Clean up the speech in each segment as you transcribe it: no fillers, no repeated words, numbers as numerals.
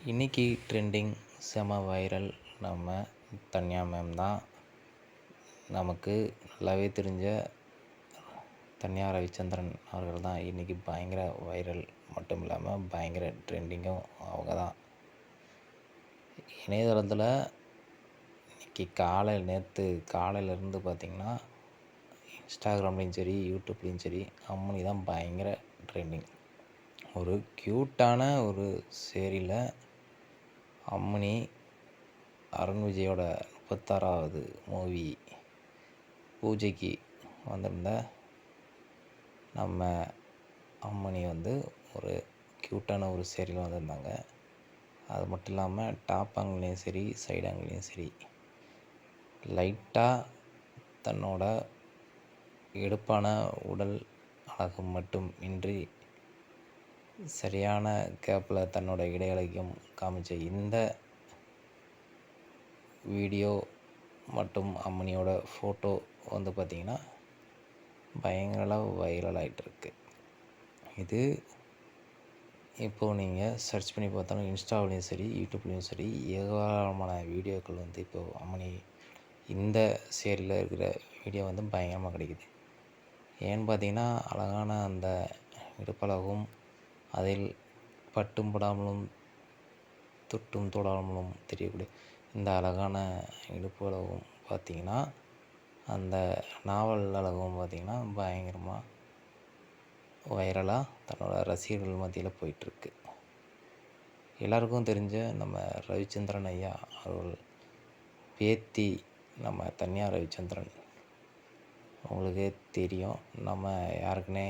இன்றைக்கி ட்ரெண்டிங் செம வைரல் நம்ம தன்யா மேம் தான். நமக்கு நல்லாவே தெரிஞ்ச தன்யா ரவிச்சந்திரன் அவர்கள் தான் இன்றைக்கி பயங்கர வைரல் மட்டும் இல்லாமல் பயங்கர ட்ரெண்டிங்கும் அவங்க தான். இணையதளத்தில் இன்றைக்கி நேற்று காலையிலேருந்து பார்த்திங்கன்னா இன்ஸ்டாகிராம்லேயும் சரி யூடியூப்லேயும் சரி அம்மனி தான் பயங்கர ட்ரெண்டிங். ஒரு க்யூட்டான ஒரு சேரீயில் அம்மனி அருண் விஜயோட 36வது மூவி பூஜைக்கு வந்திருந்த நம்ம அம்மனி ஒரு க்யூட்டான ஒரு சேரீயில் வந்திருந்தாங்க. அது மட்டும் இல்லாமல் டாப் ஆங்கிலையும் சரி சைடு ஆங்கிலையும் சரி லைட்டாக தன்னோட எடுப்பான உடல் அழகு மட்டும் இன்றி சரியான கேப்பில் தன்னோட இடையழகையும் காமிச்ச இந்த வீடியோ மற்றும் அம்மனியோட ஃபோட்டோ பார்த்திங்கன்னா பயங்கர வைரல் ஆகிட்டுருக்கு. இது இப்போது நீங்கள் சர்ச் பண்ணி பார்த்தாலும் இன்ஸ்டாவிலையும் சரி யூடியூப்லேயும் சரி ஏராளமான வீடியோக்கள் இப்போது அம்மனி இந்த சேரியில் இருக்கிற வீடியோ பயங்கரமாக கிடைக்குது. ஏன்னு பார்த்தீங்கன்னா அழகான அந்த இடுப்பழகும் அதில் பட்டும் படாமலும் தொட்டும் தொடாமலும் தெரியக்கூடிய இந்த அழகான இடுப்பு அழகும் பார்த்திங்கன்னா அந்த நாவல் அழகும் பார்த்திங்கன்னா பயங்கரமாக வைரலாக தன்னோட ரசிகர்கள் மத்தியில் போயிட்டுருக்கு. எல்லாருக்கும் தெரிஞ்ச நம்ம ரவிச்சந்திரன் ஐயா அவர்கள் பேத்தி நம்ம தன்யா ரவிச்சந்திரன் அவங்களுக்கே தெரியும். நம்ம யாருக்குன்னே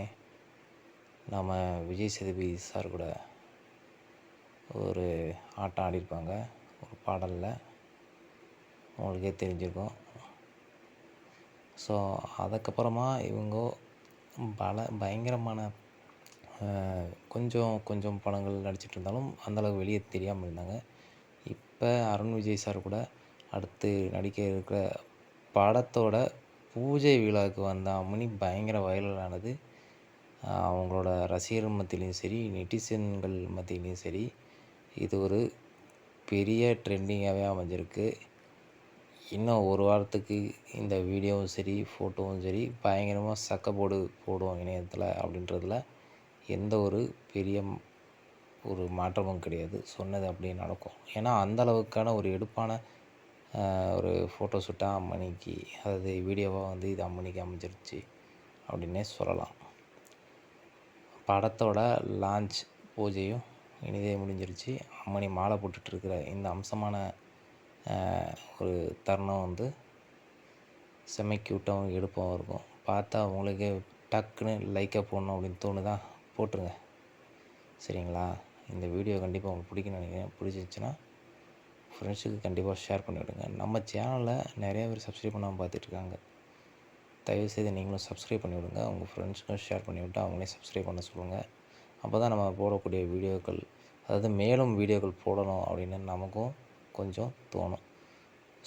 நம்ம விஜய் சேதுபதி சார் கூட ஒரு ஆட்டம் ஆடியிருப்பாங்க ஒரு பாடலில், உங்களுக்கே தெரிஞ்சிருக்கும். ஸோ அதுக்கப்புறமா இவங்க பயங்கரமான கொஞ்சம் கொஞ்சம் படங்கள் நடிச்சிட்டு இருந்தாலும் அந்தளவுக்கு வெளியே தெரியாமல் இருந்தாங்க. இப்போ அருண் விஜய் சார் கூட அடுத்து நடிக்க இருக்கிற படத்தோட பூஜை விழாவுக்கு வந்த அம்மனி பயங்கர வைரலானது. அவங்களோட ரசிகர்கள் மத்தியிலையும் சரி நெட்டிசன்கள் மத்தியிலையும் சரி இது ஒரு பெரிய ட்ரெண்டிங்காகவே அமைஞ்சிருக்கு. இன்னும் ஒரு வாரத்துக்கு இந்த வீடியோவும் சரி ஃபோட்டோவும் சரி பயங்கரமாக சக்கப்போடு போடுவோம் இணையத்தில் அப்படின்றதுல எந்த ஒரு பெரிய ஒரு மாற்றமும் கிடையாது. சொன்னது அப்படியே நடக்கும். ஏன்னா அந்தளவுக்கான ஒரு எடுப்பான ஒரு ஃபோட்டோ ஷூட்டாக அம்மனிக்கு அதாவது வீடியோவாக இது அம்மனிக்கு அமைஞ்சிருச்சு அப்படின்னே சொல்லலாம். படத்தோட லான்ச் பூஜையும் இனிதே முடிஞ்சிருச்சு. அம்மனி மாலை போட்டுட்ருக்கிற இந்த அம்சமான ஒரு தருணம் செம்ம க்யூட்டாகவும் எடுப்பாகவும் இருக்கும். பார்த்தா உங்களுக்கே டக்குன்னு லைக்காக போடணும் அப்படின்னு தோணுதா? போட்டுருங்க. சரிங்களா? இந்த வீடியோ கண்டிப்பாக உங்களுக்கு பிடிக்குன்னு நினைக்கிறேன். பிடிச்சிருந்துச்சின்னா ஃப்ரெண்ட்ஸுக்கு கண்டிப்பாக ஷேர் பண்ணிவிடுங்க. நம்ம சேனலில் நிறையா பேர் சப்ஸ்கிரைப் பண்ணாமல் பார்த்துட்ருக்காங்க. தயவுசெய்து நீங்களும் சப்ஸ்கிரைப் பண்ணிவிடுங்க. உங்கள் ஃப்ரெண்ட்ஸுக்கும் ஷேர் பண்ணிவிட்டு அவங்களே சப்ஸ்கிரைப் பண்ண சொல்லுங்கள். அப்போ தான் நம்ம போடக்கூடிய வீடியோக்கள் அதாவது மேலும் வீடியோக்கள் போடணும் அப்படின்னு நமக்கும் கொஞ்சம் தோணும்.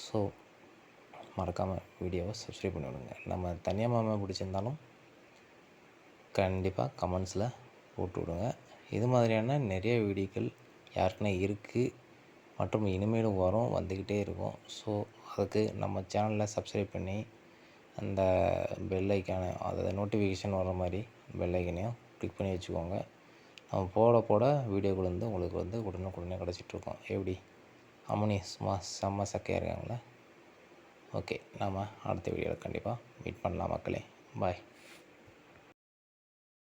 ஸோ மறக்காமல் வீடியோவை சப்ஸ்கிரைப் பண்ணிவிடுங்க. நம்ம தனியாக மாமா பிடிச்சிருந்தாலும் கண்டிப்பாக கமெண்ட்ஸில் போட்டு விடுங்க. இது மாதிரியான நிறைய வீடியோக்கள் யாருக்குன்னா இருக்குது மற்றும் இனிமேலும் வந்துக்கிட்டே இருக்கும். ஸோ அதுக்கு நம்ம சேனலில் சப்ஸ்கிரைப் பண்ணி அந்த பெல் ஐக்கானை அதாவது நோட்டிஃபிகேஷன் வர மாதிரி பெல் ஐக்கனையும் கிளிக் பண்ணி வச்சுக்கோங்க. நம்ம போட வீடியோக்கள் உங்களுக்கு உடனுக்குடனே கிடச்சிட்ருக்கோம். எப்படி அம்மனி சும்மா செம்ம சக்கையாக இருக்காங்களே. ஓகே, நாம் அடுத்த வீடியோவில் கண்டிப்பாக மீட் பண்ணலாம் மக்களே. பாய்.